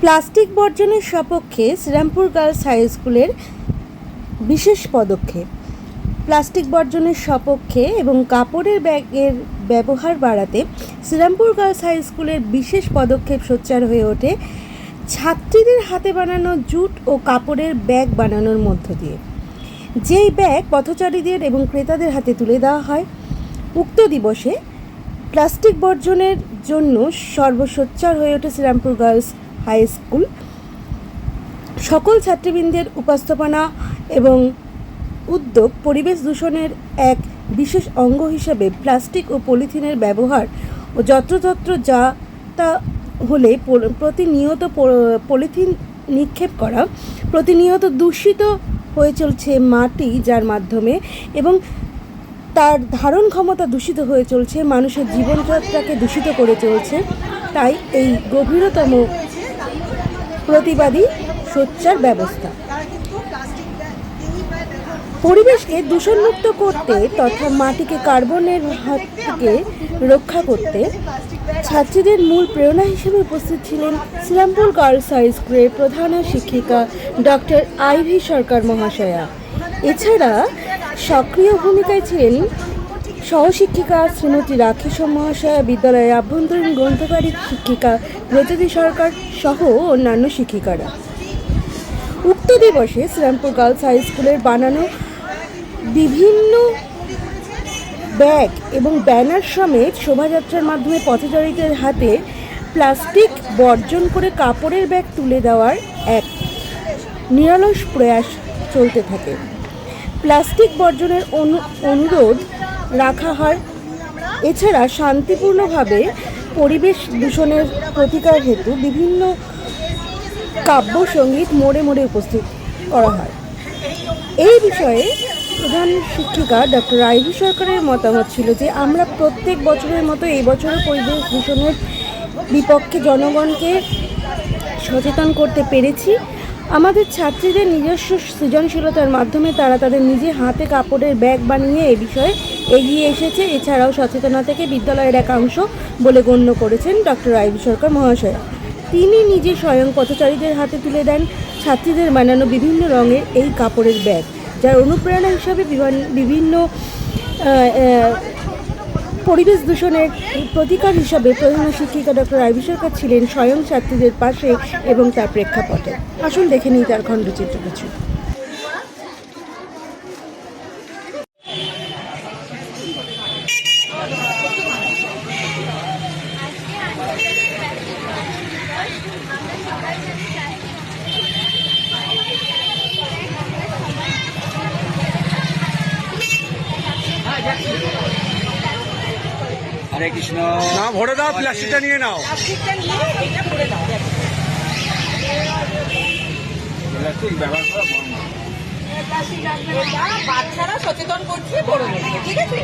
Plastic বর্জনের সপক্ষে Serampore girls high স্কুলের বিশেষ পদক্ষেপ। প্লাস্টিক বর্জনের সপক্ষে এবং কাপড়ের ব্যাগের ব্যবহার বাড়াতে শ্রীরামপুর গার্লস হাই স্কুলের বিশেষ পদক্ষেপ সোচ্চার হয়ে ওঠে ছাত্রীদের হাতে বানানো জুট ও কাপড়ের ব্যাগ বানানোর মধ্য দিয়ে। যেই ব্যাগ পথচারীদের এবং ক্রেতাদের হাতে তুলে দেওয়া হয়। উক্ত দিবসে প্লাস্টিক বর্জনের জন্য সর্বসোচ্চার হয়ে ওঠে শ্রীরামপুর গার্লস হাই স্কুল। সকল ছাত্রীবৃন্দের উপস্থাপনা এবং উদ্যোগ পরিবেশ দূষণের এক বিশেষ অঙ্গ হিসেবে প্লাস্টিক ও পলিথিনের ব্যবহার ও যত্রতত্র যা তা হলে প্রতিনিয়ত পলিথিন নিক্ষেপ করা, প্রতিনিয়ত দূষিত হয়ে চলছে মাটি, যার মাধ্যমে এবং তার ধারণ ক্ষমতা দূষিত হয়ে চলছে, মানুষের জীবনযাত্রাকে দূষিত করে চলছে। তাই এই গভীরতম প্রতিবাদী সোচ্চার ব্যবস্থা পরিবেশকে দূষণমুক্ত করতে তথা মাটিকে কার্বনের হাত থেকে রক্ষা করতে ছাত্রীদের মূল প্রেরণা হিসেবে উপস্থিত ছিলেন শ্রীরামপুর গার্লস হাই স্কুলের প্রধান শিক্ষিকা ডক্টর আইভি সরকার মহাশয়া। এছাড়া সক্রিয় ভূমিকায় ছিলেন সহশিক্ষিকা শ্রীমতী রাখি সোম মহাশয়া, বিদ্যালয়ের আভ্যন্তরীণ গ্রন্থকারী শিক্ষিকা প্রজ্যোতি সরকার সহ অন্যান্য শিক্ষিকারা। উক্ত দিবসে শ্রীরামপুর গার্লস হাই স্কুলের বানানো বিভিন্ন ব্যাগ এবং ব্যানার সমেত শোভাযাত্রার মাধ্যমে পথচারীদের হাতে প্লাস্টিক বর্জন করে কাপড়ের ব্যাগ তুলে দেওয়ার এক নিরলস প্রয়াস চলতে থাকে। প্লাস্টিক বর্জনের অনুরোধ রাখা হয়। এছাড়া শান্তিপূর্ণভাবে পরিবেশ দূষণের প্রতিকার হেতু বিভিন্ন কাব্য সঙ্গীত মোড়ে মোড়ে উপস্থিত করা হয়। এই বিষয়ে প্রধান শিক্ষিকা ডক্টর আইভি সরকারের মতামত ছিল যে আমরা প্রত্যেক বছরের মতো এই বছরও পরিবেশ দূষণের বিপক্ষে জনগণকে সচেতন করতে পেরেছি। আমাদের ছাত্রীদের নিজস্ব সৃজনশীলতার মাধ্যমে তারা তাদের নিজে হাতে কাপড়ের ব্যাগ বানিয়ে এ বিষয়ে এগিয়ে এসেছে। এছাড়াও সচেতনতা থেকে বিদ্যালয়ের একাংশ বলে গণ্য করেছেন ডক্টর আইভি সরকার মহাশয়া। তিনি নিজে স্বয়ং পথচারীদের হাতে তুলে দেন ছাত্রীদের বানানো বিভিন্ন রঙের এই কাপড়ের ব্যাগ, যার অনুপ্রেরণা হিসাবে বিভিন্ন পরিবেশ দূষণের প্রতিকার হিসাবে প্রধান শিক্ষিকা ডক্টর আইভি সরকার ছিলেন স্বয়ং ছাত্রীদের পাশে এবং তার প্রেক্ষাপটে। আসুন দেখে নিই তার খণ্ডচিত্র কিছু। হরে কৃষ্ণ। না ভরে দাও, প্লাস্টিকটা নিয়ে নাও। প্লাস্টিক ব্যবহার করা বন্ধ। বাচ্চারা সচেতন করছে, ঠিক আছে।